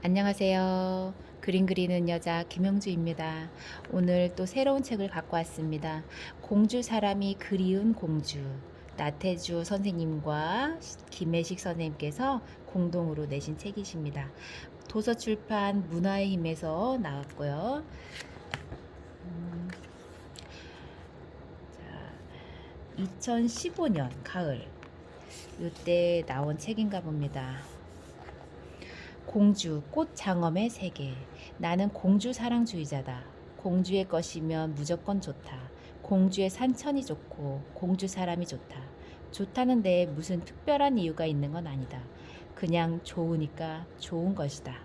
안녕하세요. 그림 그리는 여자 김영주입니다. 오늘 또 새로운 책을 갖고 왔습니다. 공주 사람이 그리운 공주. 나태주 선생님과 김혜식 선생님께서 공동으로 내신 책이십니다. 도서출판 문화의 힘에서 나왔고요. 자, 2015년 가을 이때 나온 책인가 봅니다. 공주, 꽃장엄의 세계. 나는 공주 사랑주의자다. 공주의 것이면 무조건 좋다. 공주의 산천이 좋고 공주 사람이 좋다. 좋다는데 무슨 특별한 이유가 있는 건 아니다. 그냥 좋으니까 좋은 것이다.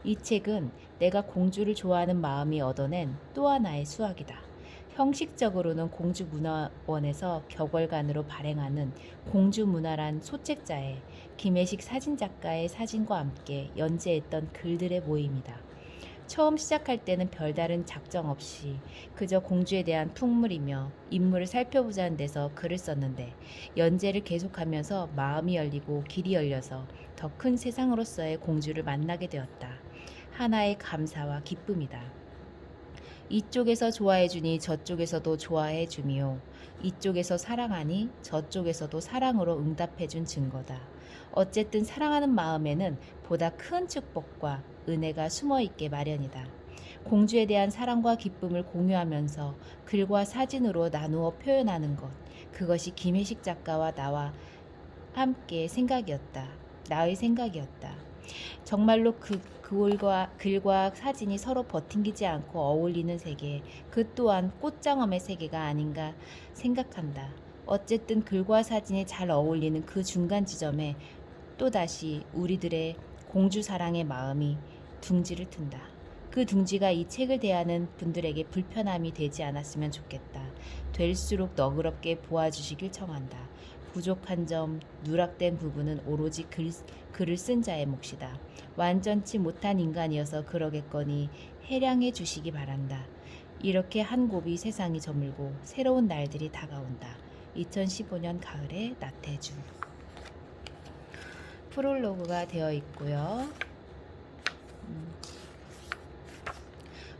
이 책은 내가 공주를 좋아하는 마음이 얻어낸 또 하나의 수학이다. 형식적으로는 공주문화원에서 격월간으로 발행하는 공주문화란 소책자의 김혜식 사진작가의 사진과 함께 연재했던 글들의 모임이다. 처음 시작할 때는 별다른 작정 없이 그저 공주에 대한 풍물이며 인물을 살펴보자는 데서 글을 썼는데 연재를 계속하면서 마음이 열리고 길이 열려서 더 큰 세상으로서의 공주를 만나게 되었다. 하나의 감사와 기쁨이다. 이쪽에서 좋아해주니 저쪽에서도 좋아해주미요. 이쪽에서 사랑하니 저쪽에서도 사랑으로 응답해준 증거다. 어쨌든 사랑하는 마음에는 보다 큰 축복과 은혜가 숨어있게 마련이다. 공주에 대한 사랑과 기쁨을 공유하면서 글과 사진으로 나누어 표현하는 것. 그것이 김혜식 작가와 나와 함께 생각이었다. 나의 생각이었다. 정말로 글과 사진이 서로 버팅기지 않고 어울리는 세계, 그 또한 꽃장엄의 세계가 아닌가 생각한다. 어쨌든 글과 사진이 잘 어울리는 그 중간 지점에 또다시 우리들의 공주 사랑의 마음이 둥지를 튼다. 그 둥지가 이 책을 대하는 분들에게 불편함이 되지 않았으면 좋겠다. 될수록 너그럽게 보아주시길 청한다. 부족한 점, 누락된 부분은 오로지 글을 쓴 자의 몫이다. 완전치 못한 인간이어서 그러겠거니 해량해 주시기 바란다. 이렇게 한 곱이 세상이 저물고 새로운 날들이 다가온다. 2015년 가을의 나태주. 프롤로그가 되어 있고요.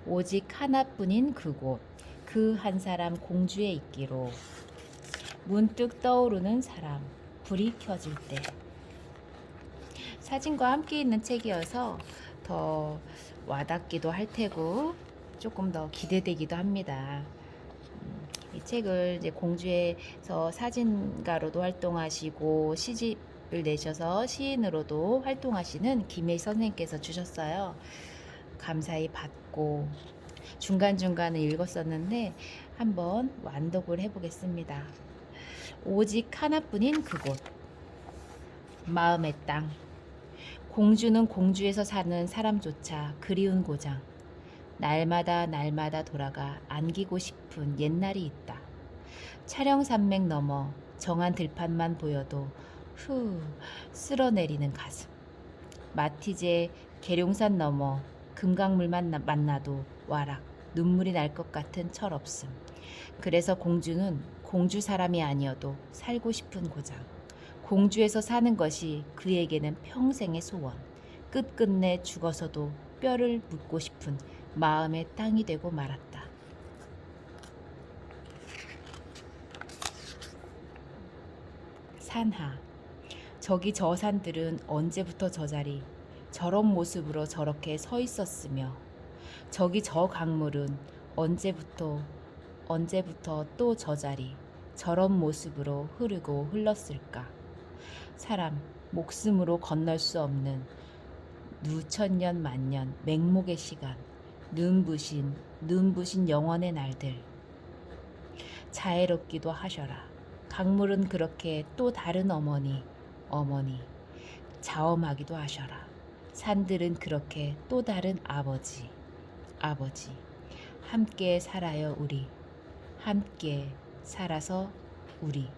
오직 하나뿐인 그곳, 그 한 사람 공주의 있기로 문득 떠오르는 사람, 불이 켜질 때. 사진과 함께 있는 책이어서 더 와닿기도 할 테고 조금 더 기대되기도 합니다. 이 책을 이제 공주에서 사진가로도 활동하시고 시집을 내셔서 시인으로도 활동하시는 김혜희 선생님께서 주셨어요. 감사히 받고 중간중간은 읽었었는데 한번 완독을 해보겠습니다. 오직 하나뿐인 그곳, 마음의 땅. 공주는 공주에서 사는 사람조차 그리운 고장. 날마다 돌아가 안기고 싶은 옛날이 있다. 촬영 산맥 너머 정한 들판만 보여도 쓸어내리는 가슴. 마티제 계룡산 너머 금강물만 만나도 와락 눈물이 날 것 같은 철없음. 그래서 공주는 공주 사람이 아니어도 살고 싶은 고장. 공주에서 사는 것이 그에게는 평생의 소원. 끝끝내 죽어서도 뼈를 묻고 싶은 마음의 땅이 되고 말았다. 산하. 저기 저 산들은 언제부터 저 자리, 저런 모습으로 저렇게 서 있었으며, 저기 저 강물은 언제부터 또 저 자리, 저런 모습으로 흐르고 흘렀을까. 사람, 목숨으로 건널 수 없는 누천년 만년 맹목의 시간, 눈부신 영원의 날들. 자애롭기도 하셔라. 강물은 그렇게 또 다른 어머니, 자엄하기도 하셔라. 산들은 그렇게 또 다른 아버지. 함께 살아요 우리. 함께 살아서 우리.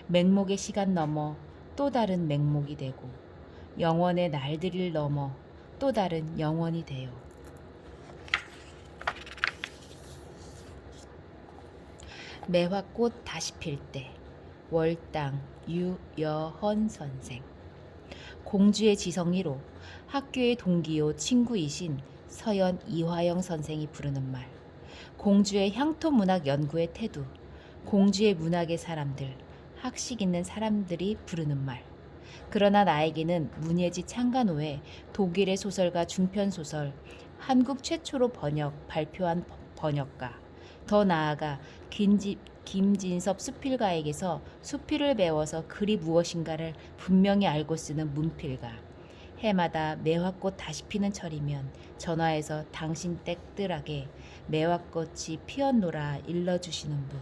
맹목의 시간 넘어 또 다른 맹목이 되고 영원의 날들을 넘어 또 다른 영원이 되어 매화꽃 다시 필 때. 월당 유여헌 선생. 공주의 지성 1호, 학교의 동기요 친구이신 서연 이화영 선생이 부르는 말. 공주의 향토 문학 연구의 태두, 공주의 문학의 사람들, 학식 있는 사람들이 부르는 말. 그러나 나에게는 문예지 창간호의 독일의 소설가 중편소설, 한국 최초로 발표한 번역가, 더 나아가 김진섭 수필가에게서 수필을 배워서 글이 무엇인가를 분명히 알고 쓰는 문필가, 해마다 매화꽃 다시 피는 철이면 전화해서 당신 댁들에게 매화꽃이 피었노라 일러주시는 분.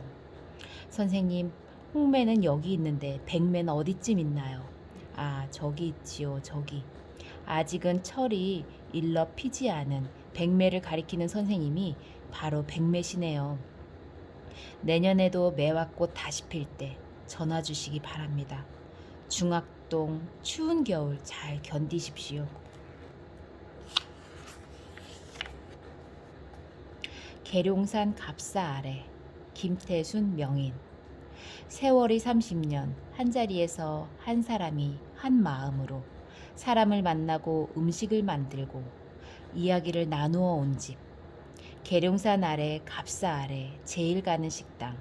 선생님, 홍매는 여기 있는데 백매는 어디쯤 있나요? 아, 저기 있지요, 저기. 아직은 철이 일러 피지 않은 백매를 가리키는 선생님이 바로 백매시네요. 내년에도 매화꽃 다시 필 때 전화 주시기 바랍니다. 중학동 추운 겨울 잘 견디십시오. 계룡산 갑사 아래 김태순 명인. 세월이 30년 한자리에서 한 사람이 한 마음으로 사람을 만나고 음식을 만들고 이야기를 나누어 온 집. 계룡산 아래 갑사 아래 제일 가는 식당.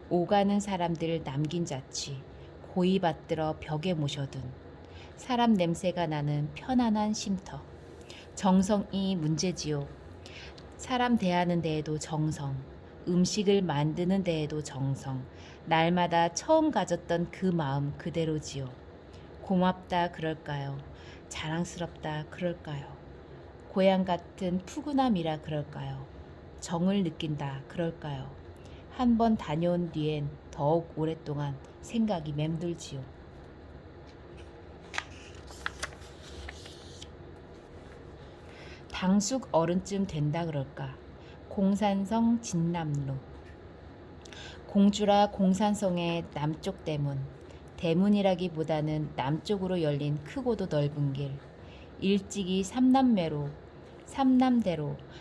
오가는 사람들 남긴 자취 고이 받들어 벽에 모셔둔 사람 냄새가 나는 편안한 쉼터. 정성이 문제지요. 사람 대하는 데에도 정성, 음식을 만드는 데에도 정성, 날마다 처음 가졌던 그 마음 그대로지요. 고맙다 그럴까요? 자랑스럽다 그럴까요? 고향 같은 푸근함이라 그럴까요? 정을 느낀다 그럴까요? 한 번 다녀온 뒤엔 더욱 오랫동안 생각이 맴돌지요. 당숙 어른쯤 된다 그럴까? 공산성 진남로. 공주라 공산성의 남쪽 대문. 대문이라기보다는 남쪽으로 열린 크고도 넓은 길. 일찍이 삼남대로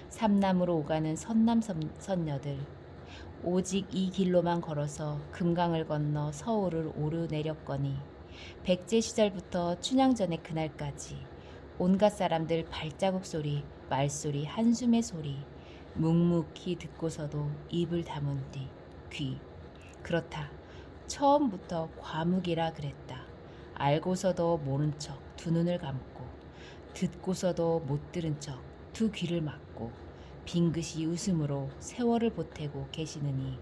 삼남으로 오가는 선남선녀들. 오직 이 길로만 걸어서 금강을 건너 서울을 오르내렸거니 백제 시절부터 춘향전의 그날까지 온갖 사람들 발자국 소리, 말소리, 한숨의 소리 묵묵히 듣고서도 입을 다문 뒤 귀. 그렇다. 처음부터 과묵이라 그랬다. 알고서도 모른 척 두 눈을 감고 듣고서도 못 들은 척 두 귀를 막고 빙긋이 웃음으로 세월을 보태고 계시느니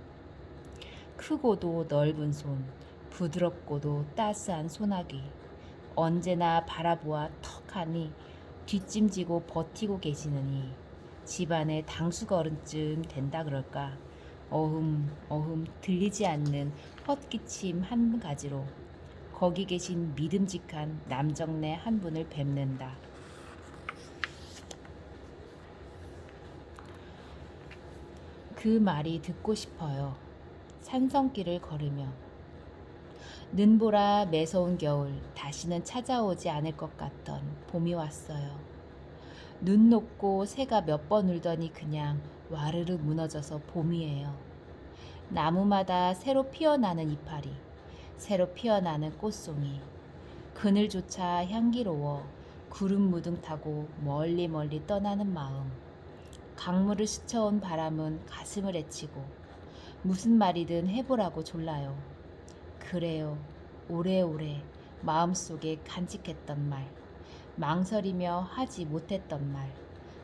크고도 넓은 손, 부드럽고도 따스한 소나기 언제나 바라보아 턱하니 뒷짐지고 버티고 계시느니 집안에 당수거른쯤 된다 그럴까. 어흠 들리지 않는 헛기침 한 가지로 거기 계신 믿음직한 남정네 한 분을 뵙는다. 그 말이 듣고 싶어요. 산성길을 걸으며 눈보라 매서운 겨울 다시는 찾아오지 않을 것 같던 봄이 왔어요. 눈 녹고 새가 몇 번 울더니 그냥 와르르 무너져서 봄이에요. 나무마다 새로 피어나는 이파리, 새로 피어나는 꽃송이, 그늘조차 향기로워 구름 무등 타고 멀리 멀리 떠나는 마음. 강물을 스쳐온 바람은 가슴을 애치고 무슨 말이든 해보라고 졸라요. 그래요. 오래오래 마음속에 간직했던 말, 망설이며 하지 못했던 말,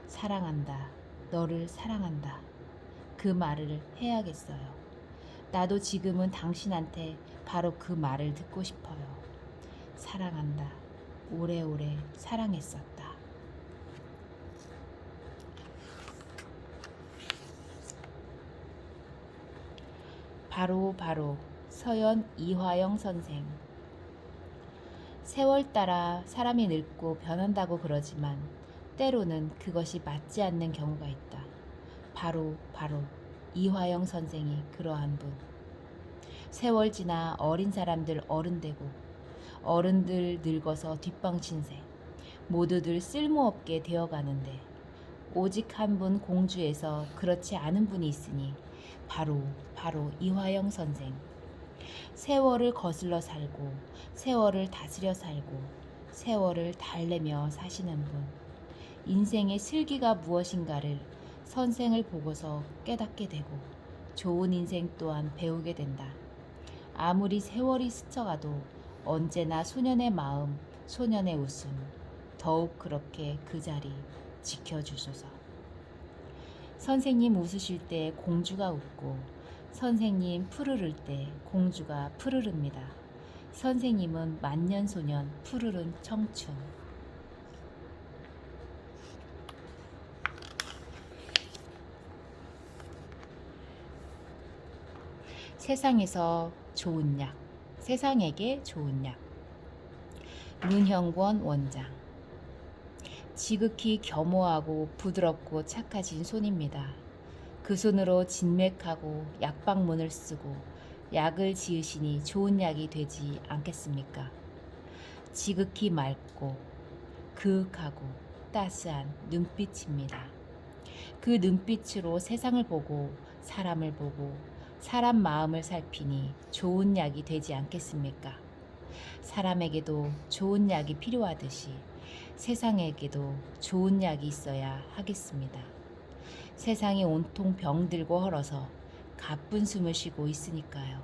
사랑한다, 너를 사랑한다. 그 말을 해야겠어요. 나도 지금은 당신한테 바로 그 말을 듣고 싶어요. 사랑한다. 오래오래 사랑했었다. 바로 서연 이화영 선생. 세월 따라 사람이 늙고 변한다고 그러지만 때로는 그것이 맞지 않는 경우가 있다. 바로 이화영 선생이 그러한 분. 세월 지나 어린 사람들 어른되고 어른들 늙어서 뒷방신세 모두들 쓸모없게 되어가는데 오직 한 분 공주에서 그렇지 않은 분이 있으니 바로 이화영 선생. 세월을 거슬러 살고 세월을 다스려 살고 세월을 달래며 사시는 분. 인생의 슬기가 무엇인가를 선생을 보고서 깨닫게 되고 좋은 인생 또한 배우게 된다. 아무리 세월이 스쳐가도 언제나 소년의 마음, 소년의 웃음, 더욱 그렇게 그 자리 지켜주소서. 선생님 웃으실 때 공주가 웃고 선생님 푸르를 때 공주가 푸르릅니다. 선생님은 만년소년, 푸르른 청춘. 세상에서 좋은 약, 세상에게 좋은 약. 문형권 원장. 지극히 겸허하고 부드럽고 착하신 손입니다. 그 손으로 진맥하고 약방문을 쓰고 약을 지으시니 좋은 약이 되지 않겠습니까? 지극히 맑고 그윽하고 따스한 눈빛입니다. 그 눈빛으로 세상을 보고 사람을 보고 사람 마음을 살피니 좋은 약이 되지 않겠습니까? 사람에게도 좋은 약이 필요하듯이 세상에게도 좋은 약이 있어야 하겠습니다. 세상이 온통 병들고 헐어서 가쁜 숨을 쉬고 있으니까요.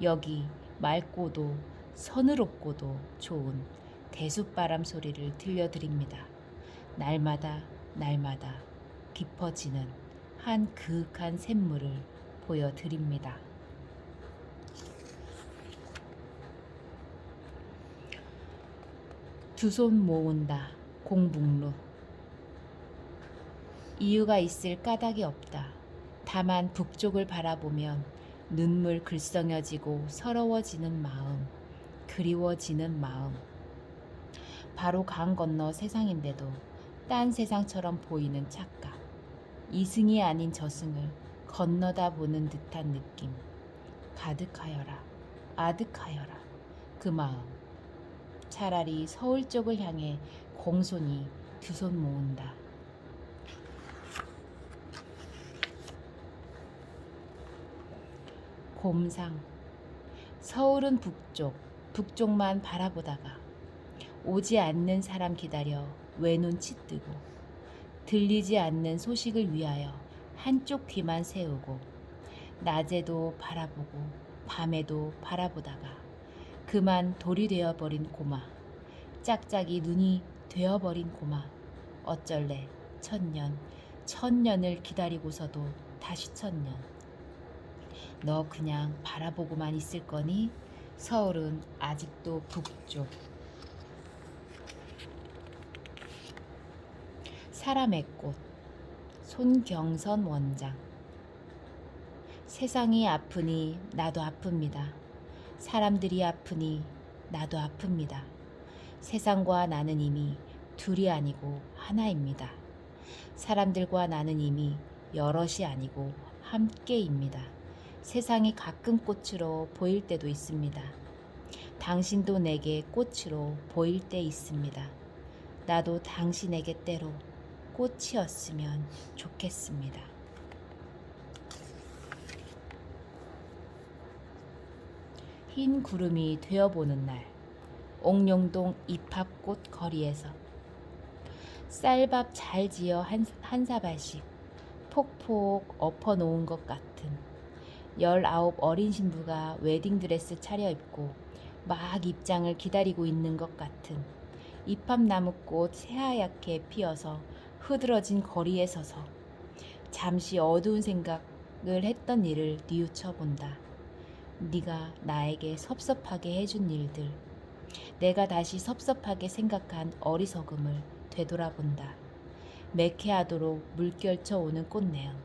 여기 맑고도 서늘없고도 좋은 대숫바람 소리를 들려드립니다. 날마다 날마다 깊어지는 한 그윽한 샘물을 보여드립니다. 두 손 모은다. 공북루. 이유가 있을 까닭이 없다. 다만 북쪽을 바라보면 눈물 글썽여지고 서러워지는 마음, 그리워지는 마음. 바로 강 건너 세상인데도 딴 세상처럼 보이는 착각. 이승이 아닌 저승을 건너다 보는 듯한 느낌. 가득하여라, 아득하여라. 그 마음. 차라리 서울 쪽을 향해 공손히 두 손 모은다. 곰상. 서울은 북쪽, 북쪽만 바라보다가 오지 않는 사람 기다려 외눈치 뜨고 들리지 않는 소식을 위하여 한쪽 귀만 세우고 낮에도 바라보고 밤에도 바라보다가 그만 돌이 되어버린 고마. 짝짝이 눈이 되어버린 고마. 어쩔래 천년, 천년을 기다리고서도 다시 천년. 너 그냥 바라보고만 있을 거니? 서울은 아직도 북쪽. 사람의 꽃. 손경선 원장. 세상이 아프니 나도 아픕니다. 사람들이 아프니 나도 아픕니다. 세상과 나는 이미 둘이 아니고 하나입니다. 사람들과 나는 이미 여럿이 아니고 함께입니다. 세상이 가끔 꽃으로 보일 때도 있습니다. 당신도 내게 꽃으로 보일 때 있습니다. 나도 당신에게 때로 꽃이었으면 좋겠습니다. 흰 구름이 되어보는 날, 옥룡동 입합꽃 거리에서 쌀밥 잘 지어 한 사발씩 폭폭 엎어놓은 것 같은 19 어린 신부가 웨딩드레스 차려입고 막 입장을 기다리고 있는 것 같은 입합나무꽃 새하얗게 피어서 흐드러진 거리에 서서 잠시 어두운 생각을 했던 일을 뉘우쳐 본다. 네가 나에게 섭섭하게 해준 일들, 내가 다시 섭섭하게 생각한 어리석음을 되돌아본다. 매캐하도록 물결쳐 오는 꽃내음,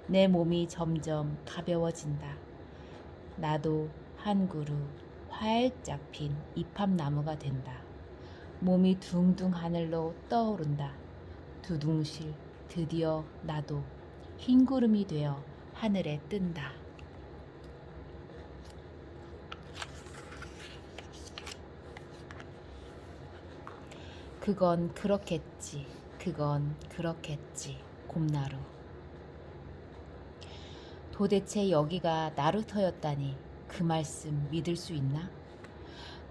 내 몸이 점점 가벼워진다. 나도 한 그루 활짝 핀 입합나무가 된다. 몸이 둥둥 하늘로 떠오른다. 두둥실 드디어 나도 흰 구름이 되어 하늘에 뜬다. 그건 그렇겠지. 그건 그렇겠지. 곰나루. 도대체 여기가 나루터였다니 그 말씀 믿을 수 있나?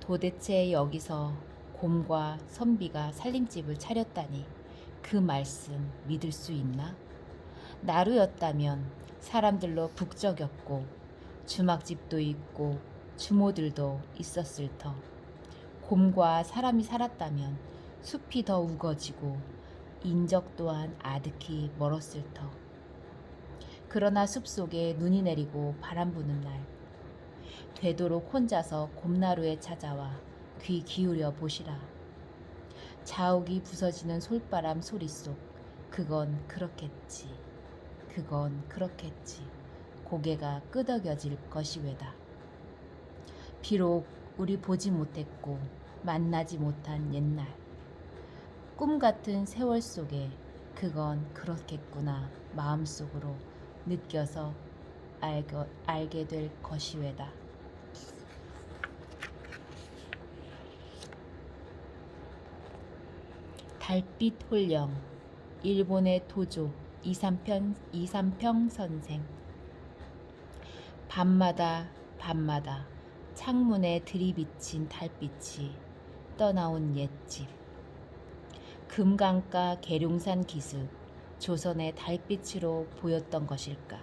도대체 여기서 곰과 선비가 살림집을 차렸다니 그 말씀 믿을 수 있나? 나루였다면 사람들로 북적였고 주막집도 있고 주모들도 있었을 터. 곰과 사람이 살았다면 숲이 더 우거지고 인적 또한 아득히 멀었을 터. 그러나 숲속에 눈이 내리고 바람 부는 날 되도록 혼자서 곰나루에 찾아와 귀 기울여 보시라. 자욱이 부서지는 솔바람 소리 속 그건 그렇겠지. 그건 그렇겠지. 고개가 끄덕여질 것이외다. 비록 우리 보지 못했고 만나지 못한 옛날 꿈 같은 세월 속에 그건 그렇겠구나 마음속으로 느껴서 알게 될 것이외다. 달빛 홀령 일본의 도조 이삼평 선생. 밤마다 창문에 들이비친 달빛이 떠나온 옛집. 금강가 계룡산 기슭 조선의 달빛으로 보였던 것일까.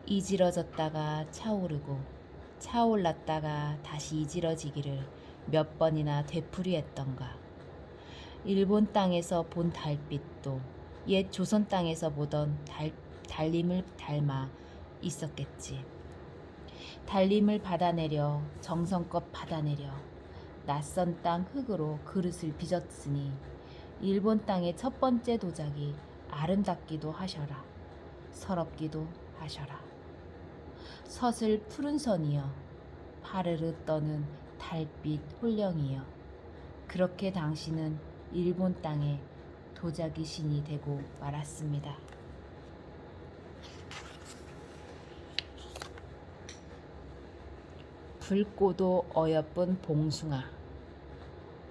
이지러졌다가 차오르고 차올랐다가 다시 이지러지기를 몇 번이나 되풀이했던가. 일본 땅에서 본 달빛도 옛 조선 땅에서 보던 달림을 닮아 있었겠지. 달림을 받아내려 정성껏 받아내려 낯선 땅 흙으로 그릇을 빚었으니 일본 땅의 첫 번째 도자기 아름답기도 하셔라. 서럽기도 하셔라. 서슬 푸른 선이여 파르르 떠는 달빛 홀령이여 그렇게 당신은 일본 땅의 도자기 신이 되고 말았습니다. 붉고도 어여쁜 봉숭아.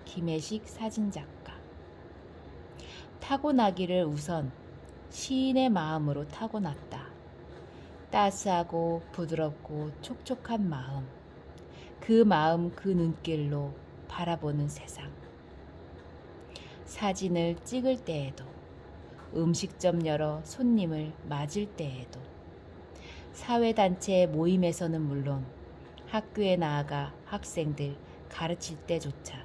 김혜식 사진작가. 타고나기를 우선 시인의 마음으로 타고났다. 따스하고 부드럽고 촉촉한 마음. 그 마음 그 눈길로 바라보는 세상. 사진을 찍을 때에도 음식점 열어 손님을 맞을 때에도 사회단체 모임에서는 물론 학교에 나아가 학생들 가르칠 때조차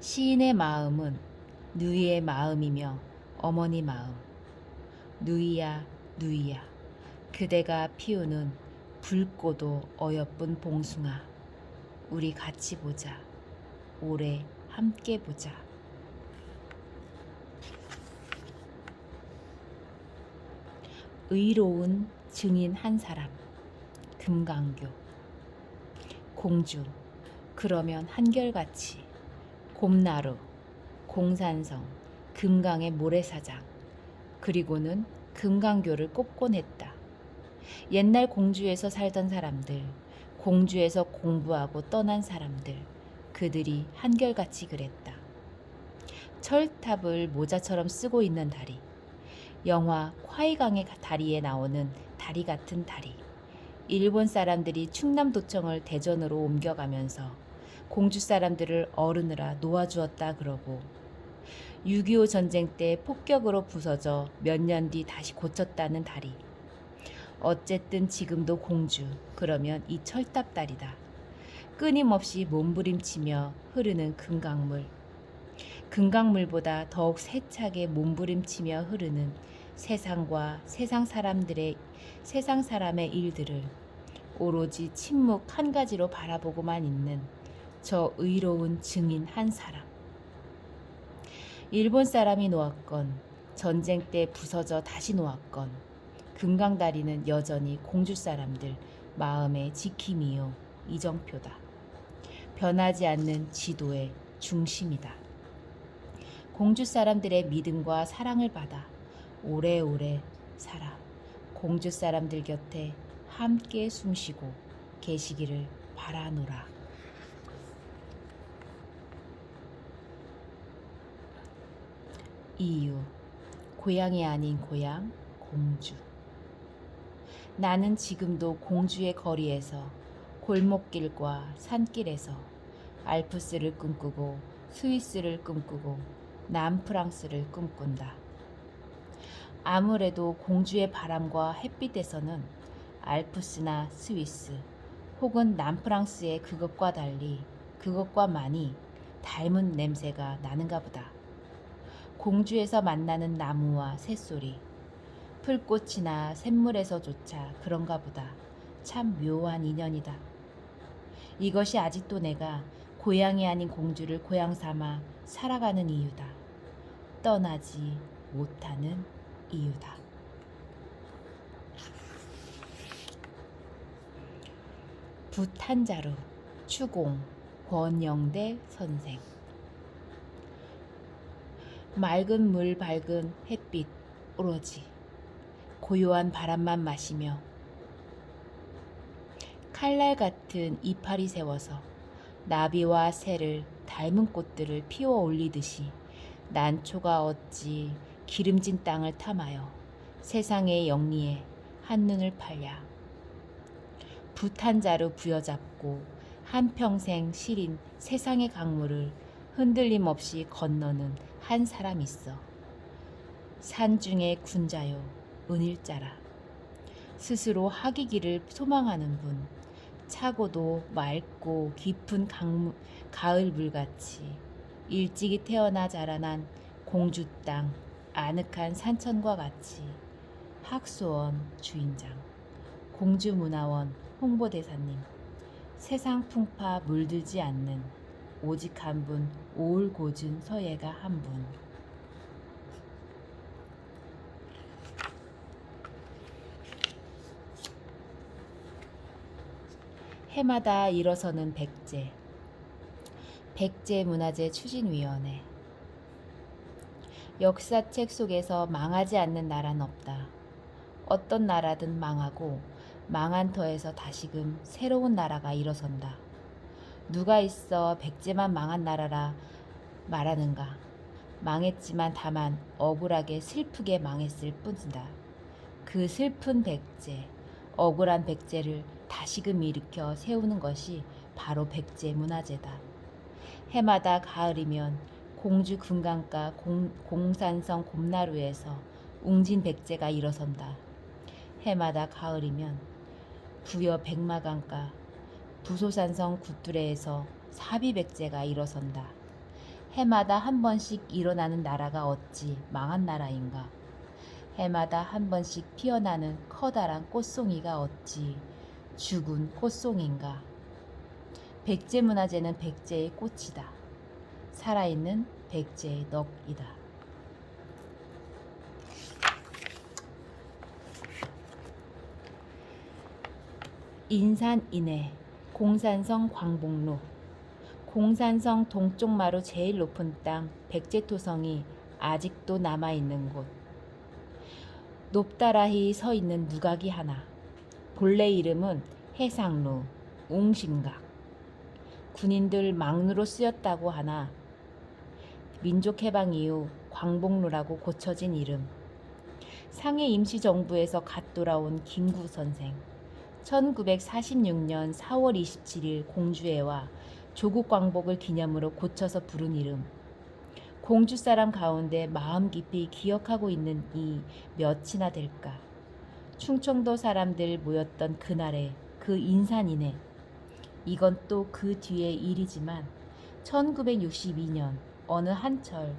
시인의 마음은 누이의 마음이며 어머니 마음. 누이야 누이야 그대가 피우는 붉고도 어여쁜 봉숭아 우리 같이 보자. 오래 함께 보자. 의로운 증인 한 사람. 금강교. 공주 그러면 한결같이 곰나루 공산성 금강의 모래사장 그리고는 금강교를 꼽곤 했다. 옛날 공주에서 살던 사람들 공주에서 공부하고 떠난 사람들 그들이 한결같이 그랬다. 철탑을 모자처럼 쓰고 있는 다리 영화 화이강의 다리에 나오는 다리 같은 다리 일본 사람들이 충남도청을 대전으로 옮겨가면서 공주 사람들을 어르느라 놓아주었다 그러고 6.25 전쟁 때 폭격으로 부서져 몇 년 뒤 다시 고쳤다는 다리. 어쨌든 지금도 공주 그러면 이 철탑 다리다. 끊임없이 몸부림치며 흐르는 금강물. 금강물보다 더욱 세차게 몸부림치며 흐르는 세상과 세상 사람의 일들을 오로지 침묵 한 가지로 바라보고만 있는 저 의로운 증인 한 사람. 일본 사람이 놓았건 전쟁 때 부서져 다시 놓았건 금강다리는 여전히 공주 사람들 마음의 지킴이요 이정표다. 변하지 않는 지도의 중심이다. 공주 사람들의 믿음과 사랑을 받아 오래오래 살아 공주 사람들 곁에 함께 숨쉬고 계시기를 바라노라. 이유 고향이 아닌 고향 공주. 나는 지금도 공주의 거리에서 골목길과 산길에서 알프스를 꿈꾸고 스위스를 꿈꾸고 남프랑스를 꿈꾼다. 아무래도 공주의 바람과 햇빛에서는 알프스나 스위스 혹은 남프랑스의 그것과 달리 그것과 많이 닮은 냄새가 나는가 보다. 공주에서 만나는 나무와 새소리, 풀꽃이나 샘물에서조차 그런가 보다. 참 묘한 인연이다. 이것이 아직도 내가 고향이 아닌 공주를 고향 삼아 살아가는 이유다. 떠나지 못하는 이유다. 붓 한 자루 추공 권영대 선생. 맑은 물 밝은 햇빛 오로지 고요한 바람만 마시며 칼날 같은 이파리 세워서 나비와 새를 닮은 꽃들을 피워 올리듯이 난초가 어찌 기름진 땅을 탐하여 세상의 영리에 한눈을 팔랴. 붓 한 자루 부여잡고 한평생 시린 세상의 강물을 흔들림 없이 건너는 한 사람 있어. 산중의 군자요 은일자라. 스스로 하기기를 소망하는 분. 차고도 맑고 깊은 가을 물같이 일찍이 태어나 자라난 공주 땅 아늑한 산천과 같이 학수원 주인장, 공주문화원 홍보대사님, 세상 풍파 물들지 않는 오직 한 분 오울고준 서예가 한 분. 해마다 일어서는 백제, 백제문화재 추진위원회. 역사책 속에서 망하지 않는 나라는 없다. 어떤 나라든 망하고 망한 터에서 다시금 새로운 나라가 일어선다. 누가 있어 백제만 망한 나라라 말하는가. 망했지만 다만 억울하게 슬프게 망했을 뿐이다. 그 슬픈 백제, 억울한 백제를 다시금 일으켜 세우는 것이 바로 백제 문화재다. 해마다 가을이면 공주 금강가 공산성 곰나루에서 웅진 백제가 일어선다. 해마다 가을이면 부여 백마강가 부소산성 굿두레에서 사비백제가 일어선다. 해마다 한 번씩 일어나는 나라가 어찌 망한 나라인가. 해마다 한 번씩 피어나는 커다란 꽃송이가 어찌 죽은 꽃송인가. 백제문화재는 백제의 꽃이다. 살아있는 백제의 넋이다. 인산인해 공산성 광복로. 공산성 동쪽 마루 제일 높은 땅 백제토성이 아직도 남아있는 곳. 높다라히 서있는 누각이 하나. 본래 이름은 해상루, 웅심각. 군인들 망루로 쓰였다고 하나 민족해방 이후 광복루라고 고쳐진 이름. 상해 임시정부에서 갓 돌아온 김구 선생. 1946년 4월 27일 공주해와 조국 광복을 기념으로 고쳐서 부른 이름. 공주 사람 가운데 마음 깊이 기억하고 있는 이 몇이나 될까. 충청도 사람들 모였던 그날의 그 인산인해. 이건 또 그 뒤의 일이지만 1962년 어느 한철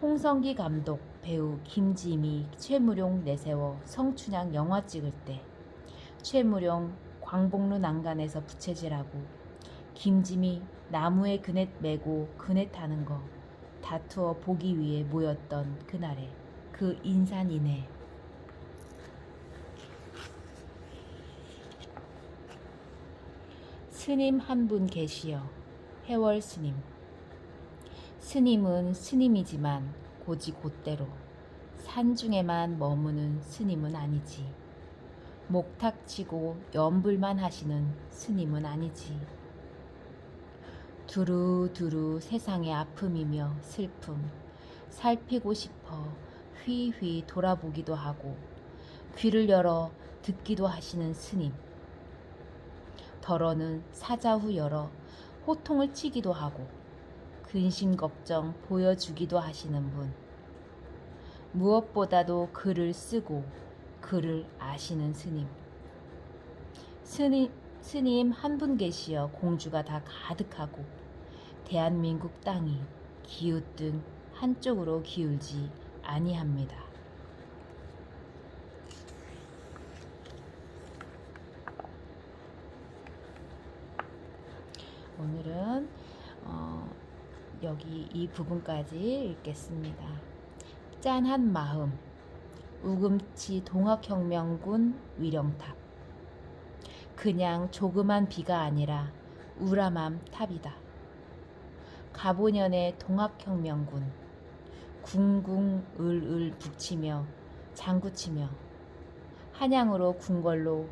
홍성기 감독, 배우 김지미, 최무룡 내세워 성춘향 영화 찍을 때 최무룡 광복루 난간에서 부채질하고 김지미 나무에 그네 메고 그네 타는 거 다투어 보기 위해 모였던 그날의 그 인산인해. 스님 한 분 계시어. 해월 스님. 스님은 스님이지만 고지 곧대로 산중에만 머무는 스님은 아니지. 목탁치고 연불만 하시는 스님은 아니지. 두루두루 세상의 아픔이며 슬픔 살피고 싶어 휘휘 돌아보기도 하고 귀를 열어 듣기도 하시는 스님. 더러는 사자후 열어 호통을 치기도 하고 근심 걱정 보여주기도 하시는 분. 무엇보다도 글을 쓰고 글을 아시는 스님. 스님 한 분 계시어 공주가 다 가득하고 대한민국 땅이 기웃든 한쪽으로 기울지 아니합니다. 오늘은 여기 이 부분까지 읽겠습니다. 짠한 마음, 우금치 동학혁명군 위령탑. 그냥 조그만 비가 아니라 우람함 탑이다. 가보년의 동학혁명군, 궁궁을을 북치며 장구치며 한양으로 궁궐로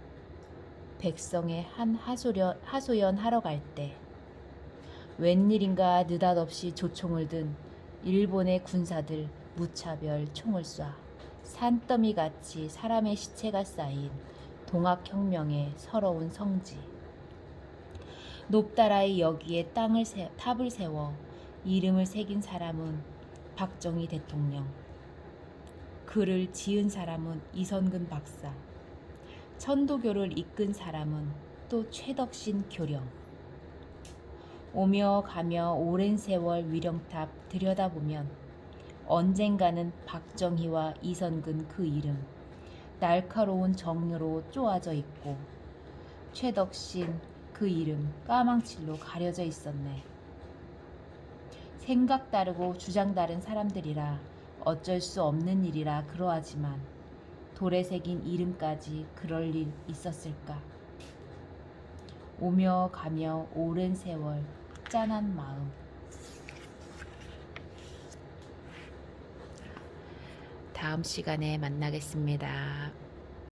백성의 한 하소연 하러 갈 때 웬일인가 느닷없이 조총을 든 일본의 군사들 무차별 총을 쏴 산더미같이 사람의 시체가 쌓인 동학혁명의 서러운 성지. 높다라의 여기에 탑을 세워 이름을 새긴 사람은 박정희 대통령, 글을 지은 사람은 이선근 박사, 천도교를 이끈 사람은 또 최덕신 교령. 오며 가며 오랜 세월 위령탑 들여다보면 언젠가는 박정희와 이선근 그 이름 날카로운 정료로 쪼아져 있고 최덕신 그 이름 까망칠로 가려져 있었네. 생각 다르고 주장 다른 사람들이라 어쩔 수 없는 일이라 그러하지만 돌에 새긴 이름까지 그럴 일 있었을까? 오며 가며 오랜 세월 짠한 마음. 다음 시간에 만나겠습니다.